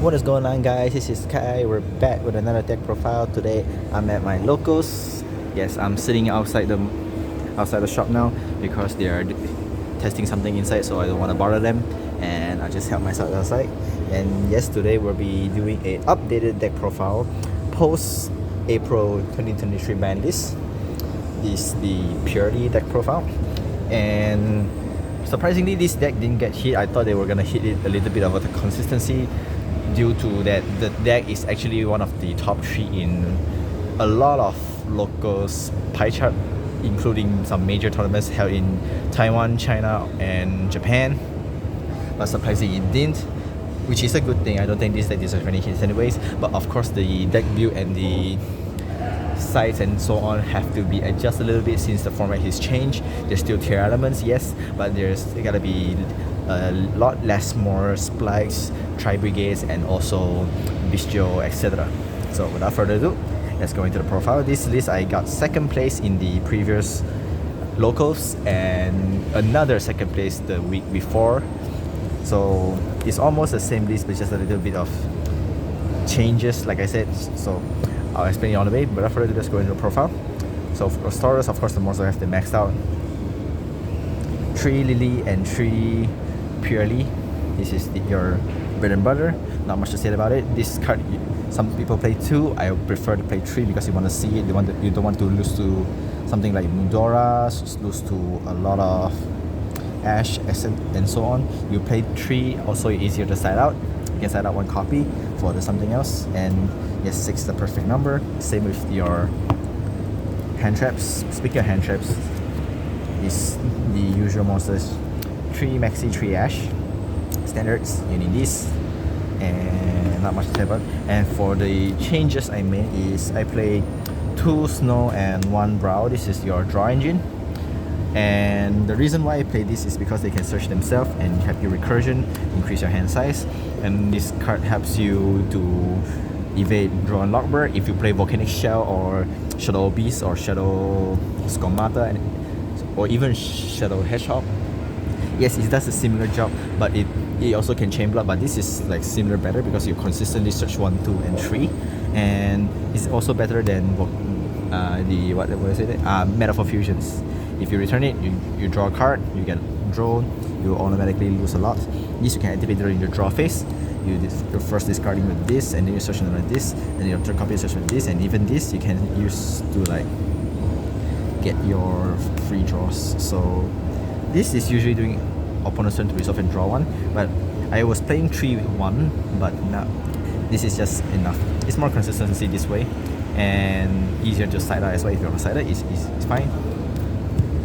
What is going on, guys? This is Kai. We're back with another deck profile. Today I'm at my locals. Yes, I'm sitting outside the shop now because they are testing something inside, so I don't want to bother them, and I just help myself outside. And yes, today we'll be doing a updated deck profile post April 2023 ban list. This is the purely deck profile, and surprisingly this deck didn't get hit. I thought they were gonna hit it a little bit of the consistency, due to that the deck is actually one of the top 3 in a lot of locals pie chart, including some major tournaments held in Taiwan, China and Japan. But surprisingly it didn't, which is a good thing. I don't think this deck deserves any hits anyways, but of course the deck build and the sides and so on have to be adjusted a little bit since the format has changed. There's still tier elements, yes, but there's gotta be a lot less more splice, tri-brigades and also Yugioh, etc. So without further ado, let's go into the profile. This list I got second place in the previous locals and another second place the week before. So it's almost the same list but just a little bit of changes, like I said. So I'll explain it on the way, but without further ado, let's go into the profile. So for starters, of course, the monsters have to maxed out. 3 Lily and 3 Purely. This is your bread and butter. Not much to say about it. This card, some people play 2. I prefer to play 3 because you want to see it. You don't want to lose to something like Mudora, lose to a lot of Ash, and so on. You play 3, also easier to side out. You can side out 1 copy for the something else. And yes, 6 is the perfect number. Same with your hand traps. Speaking of hand traps, is the usual monsters: 3 Maxi, 3 Ash. Standards, you need this, and not much to say about. And for the changes I made is I play 2 Snow and 1 Brow. This is your draw engine. And the reason why I play this is because they can search themselves and have your recursion, increase your hand size. And this card helps you to evade draw and lockbird if you play Volcanic Shell or Shadow Beast or Shadow Skomata, or even Shadow Hedgehog. Yes, it does a similar job, but it also can chain block, but this is like similar better because you consistently search 1, 2 and 3, and it's also better than the what is it? Metaphor Fusions. If you return it, you draw a card, you get drawn, you automatically lose a lot. This you can activate during your draw phase. You're first discarding with this, and then you search another this, and your third copy search with this, and even this you can use to like get your free draws. So this is usually doing opponent's turn to resolve and draw 1, but I was playing 3-1, but now this is just enough. It's more consistency this way, and easier to side out as well. If you're on side out, it's fine.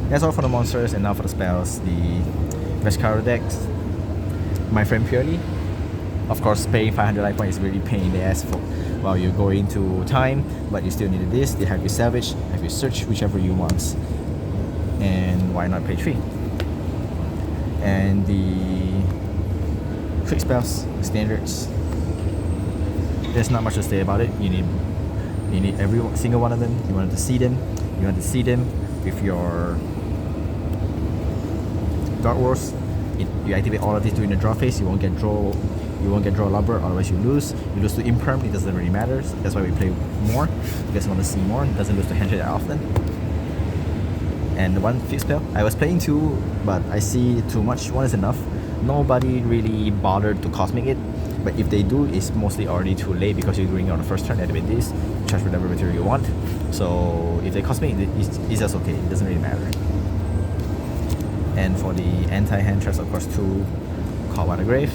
That's all for the monsters, and now for the spells. The Vescaro decks, my friend Purely. Of course, paying 500 life points is really pain in the ass for while you're going to time, but you still need this. They have your Savage, have your Search, whichever you want. And why not pay 3? And the trick spells, standards, there's not much to say about it. You need every single one of them. You want to see them. You want to see them with your Dark Wars. You activate all of these during the draw phase. You won't get draw lumber, otherwise you lose. You lose to Imperm, it doesn't really matter. That's why we play more. You guys want to see more. It doesn't lose to hand trade that often. And the 1 fixed spell, I was playing 2, but I see too much. 1 is enough. Nobody really bothered to cosmic it, but if they do, it's mostly already too late because you're doing it on the first turn. Activate this, charge whatever material you want. So if they cosmic, it's just okay. It doesn't really matter. And for the anti-hand traps, of course, 2 Call by the Grave,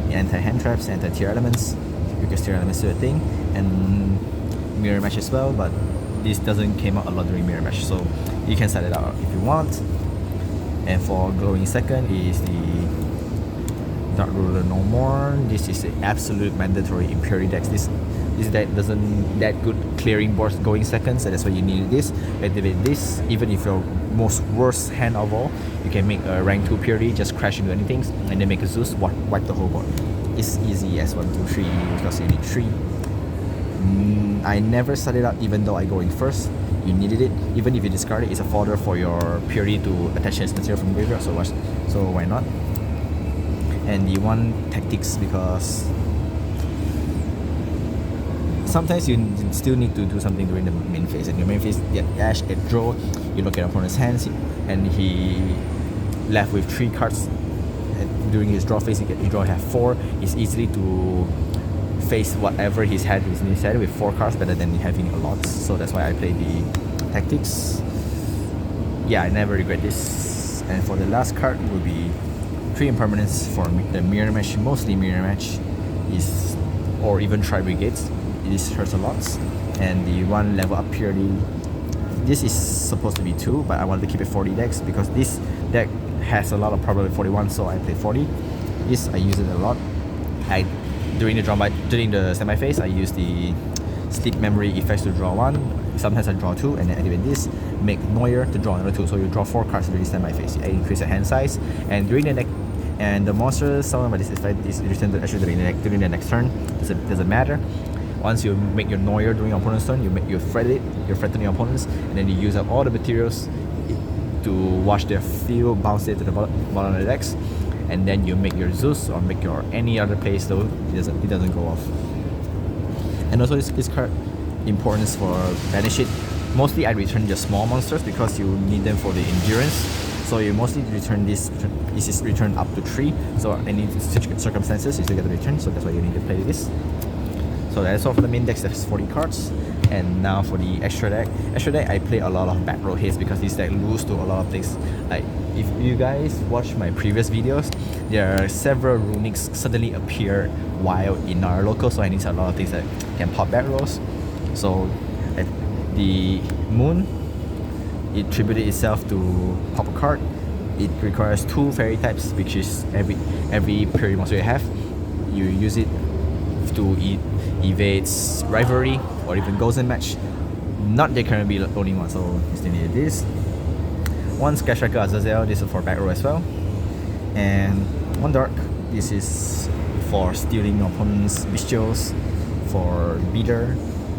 anti-hand traps, anti-tier elements, because tier elements do a thing, and mirror match as well, but this doesn't came out a lot during mirror match, so you can set it out if you want. And for glowing second is the Dark Ruler No More. This is the absolute mandatory in Purity decks. This deck doesn't that good clearing boards going second, so that's why you need this. Activate this. Even if your most worst hand of all, you can make a rank 2 Purity, just crash into anything, and then make a Zeus, wipe the whole board. It's easy as 1, 2, 3 because you need 3. I never set it up even though I go in first. You needed it. Even if you discard it, it's a fodder for your Purity to attach this material from graveyard, so why not? And the 1 tactics, because sometimes you still need to do something during the main phase, and your main phase get dash, get draw, you look at opponent's hands, and he left with 3 cards. And during his draw phase, he draw have 4. It's easily to face whatever he's had in his hand with 4 cards better than having a lot. So that's why I play the tactics. Yeah, I never regret this. And for the last card will be 3 impermanents for the mirror match, mostly mirror match, is or even tri brigades. This hurts a lot. And the 1 level up purely. This is supposed to be 2, but I want to keep it 40 decks because this deck has a lot of probability 41, so I play 40. This I use it a lot. During the semi phase, I use the sleep memory effects to draw 1. Sometimes I draw 2, and then activate this, make Noir to draw another 2. So you draw 4 cards during the semi phase. I increase the hand size, and during the next, and the monster summoned by this effect is returned to actually during the next turn. Doesn't matter. Once you make your Noir during your opponent's turn, you threaten your opponents, and then you use up all the materials to watch their field, bounce it to the bottom of the decks, and then you make your Zeus or make your any other place, though it doesn't go off. And also this card importance for banish it. Mostly I return the small monsters because you need them for the endurance. So you mostly return this is returned up to 3. So any circumstances you still get to return. So that's why you need to play this. So that's all for the main decks. That's 40 cards. And now for the extra deck. Extra deck, I play a lot of back row hits because this deck lose to a lot of things. Like if you guys watch my previous videos, there are several runics suddenly appear while in our local, so I need a lot of things that can pop back rows. So at the moon, it tributed itself to pop a card. It requires 2 fairy types, which is every period monster you have. You use it to evade rivalry or even goals in match. Not there can be only one, so you still need this. 1 Sky Striker Azazel, this is for back row as well. And 1 Dark, this is for stealing opponent's bestials, for beater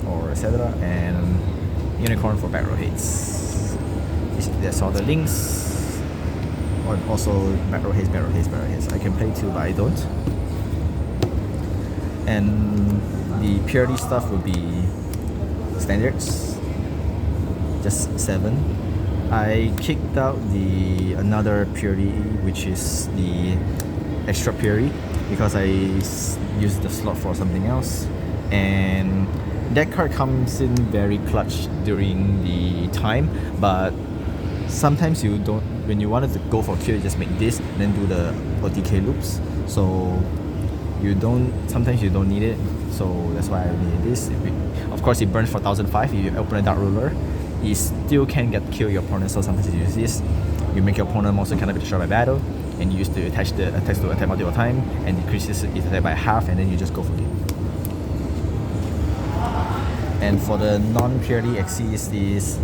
or etc. And Unicorn for back row hits. That's all the links. Or also back row hits. I can play 2, but I don't. And the purity stuff will be standards, just 7. I kicked out another purity, which is the extra purity, because I used the slot for something else, and that card comes in very clutch during the time. But sometimes you don't, when you wanted to go for kill, you just make this and then do the OTK loops. So sometimes you don't need it, so that's why I need this. Of course, it burns for 1005. If you open a Dark Ruler, you still can kill your opponent, so sometimes you use this. You make your opponent monster cannot be destroyed by battle, and you use to attach the attacks to attack multiple time, and decreases its attack by half, and then you just go for it. And for the non-purity Xyz is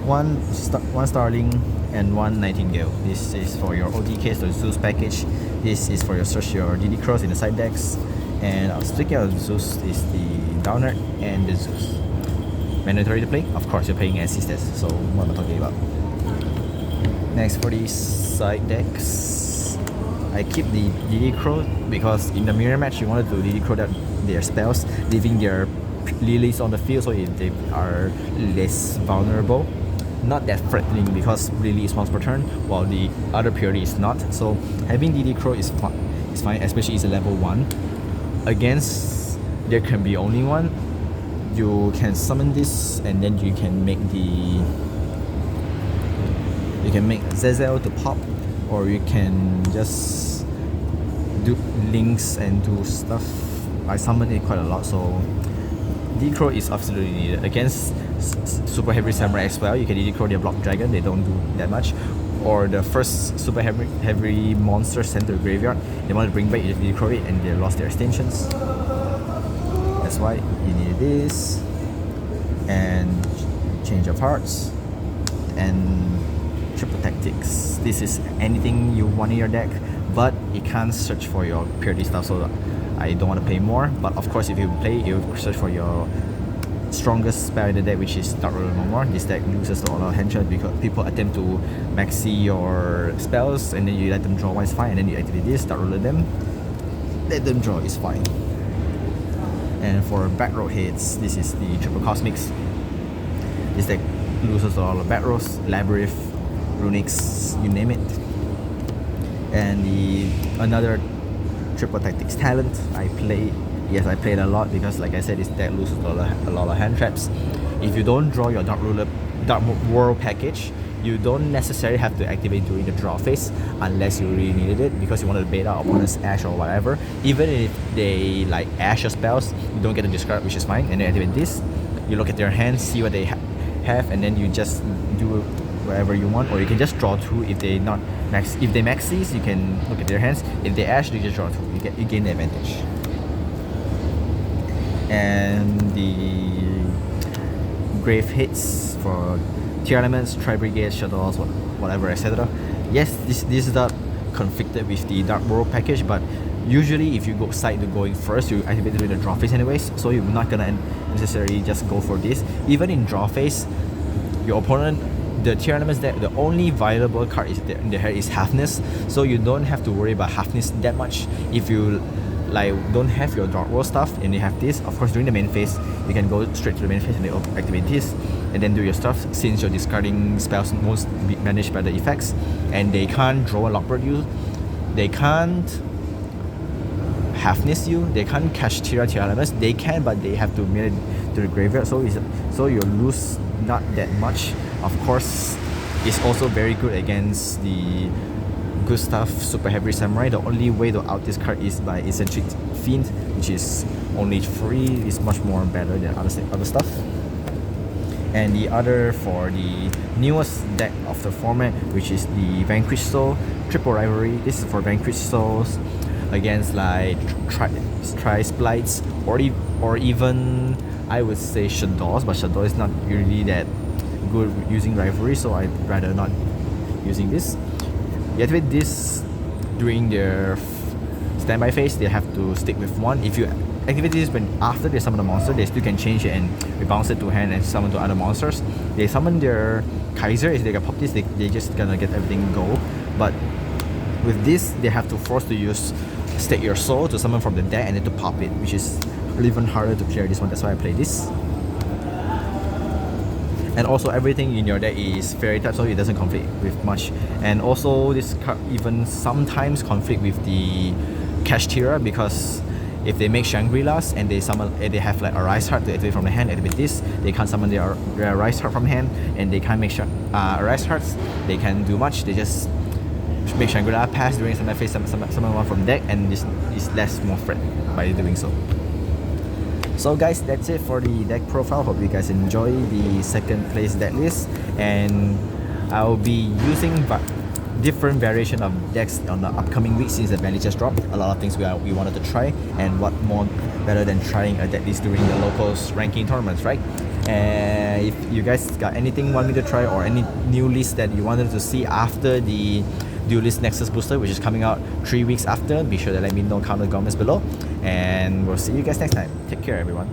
1 Starling and 1 Nightingale. This is for your OTK, so Zeus package. This is for your search your DD Cross in the side decks. And speaking of Zeus, is the Downer and the Zeus. Mandatory to play? Of course, you're playing Ancestors, so what am I talking about? Next, for these side decks, I keep the DD Crow because in the mirror match, you wanted to DD Crow their spells, leaving their lilies on the field so they are less vulnerable. Not that threatening because Lily is once per turn, while the other purity is not. So having DD Crow is fine, especially it's a level 1. Against there can be only one. You can summon this, and then you can make Zazel to pop, or you can just do links and do stuff. I summon it quite a lot, so DD Crow is absolutely needed. Against Super Heavy Samurai as well, you can DD Crow their Block Dragon, they don't do that much. Or the first Super Heavy monster sent to the graveyard, they want to bring back, you just DD Crow it, and they lost their extensions. That's why you need this, and change of hearts, and triple tactics. This is anything you want in your deck, but you can't search for your purity stuff, so I don't want to pay more. But of course, if you play, you search for your strongest spell in the deck, which is Dark Ruler no more. This deck loses to a lot of henchman because people attempt to maxi your spells, and then you let them draw one is fine, and then you activate this, Dark Ruler them, let them draw is fine. And for back row hits, this is the Triple Cosmics. This deck loses a lot of back rows, Labyrinth, Runics, you name it. And another Triple Tactics Talent. I played a lot because, like I said, this deck loses a lot of hand traps. If you don't draw your Dark World package, you don't necessarily have to activate during the draw phase unless you really needed it because you want to bait out opponent's Ash or whatever. Even if they like Ash your spells, you don't get to discard, which is fine, and then activate this. You look at their hand, see what they have, and then you just do whatever you want, or you can just draw 2 if they max these, you can look at their hands. If they Ash, you just draw 2. You gain the advantage. And the grave hits for tier elements, Tri-Brigade, Shadows, whatever, etc. Yes, this is not conflicted with the Dark World package, but usually if you decide to going first, you activate it during the draw phase anyways, so you're not gonna necessarily just go for this. Even in draw phase, your opponent, the tier elements deck, the only viable card in the hand is Halfness, so you don't have to worry about Halfness that much. If you like don't have your Dark World stuff and you have this, of course during the main phase you can go straight to the main phase and then activate this and then do your stuff, since you're discarding spells most managed by the effects, and they can't draw a Lockbird you, they can't Halfness you, they can't catch tier elements. They can, but they have to mail it to the graveyard, so you lose not that much. Of course, it's also very good against the good stuff Super Heavy Samurai. The only way to out this card is by Eccentric Fiend, which is only 3, is much more better than other stuff. And the other for the newest deck of the format, which is the Vanquished Soul Triple Rivalry. This is for Vanquished Souls against like Tri-Splites or even I would say Shadows, but Shadow is not really that good using Rivalry, so I'd rather not using this. You activate this during their standby phase, they have to stick with 1. If you activate this when after they summon the monster, they still can change it and rebounce it to hand and summon to other monsters. They summon their Kaiser, if they can pop this, they just gonna get everything go. But with this, they have to force to use Stake Your Soul to summon from the deck and then to pop it, which is even harder to clear this one. That's why I play this. And also everything in your deck is fairy type, so it doesn't conflict with much. And also this card even sometimes conflict with the Cash Tira, because if they make Shangri-Las and they have like a Rise Heart to activate from the hand, activate this, they can't summon their Rise Heart from hand, and they can't make Rise Hearts, they can't do much. They just make Shangri-La pass during summon phase, summon one from deck, and this is less more threat by doing so. So guys, that's it for the deck profile. Hope you guys enjoy the second place deck list, and I'll be using different variation of decks on the upcoming week since the banlist just dropped. A lot of things we wanted to try, and what more better than trying a deck list during the locals ranking tournaments, right? And if you guys got anything you want me to try or any new list that you wanted to see after the Duelist Nexus booster, which is coming out 3 weeks after, be sure to let me know, comment in the comments below, and we'll see you guys next time. Take care, everyone.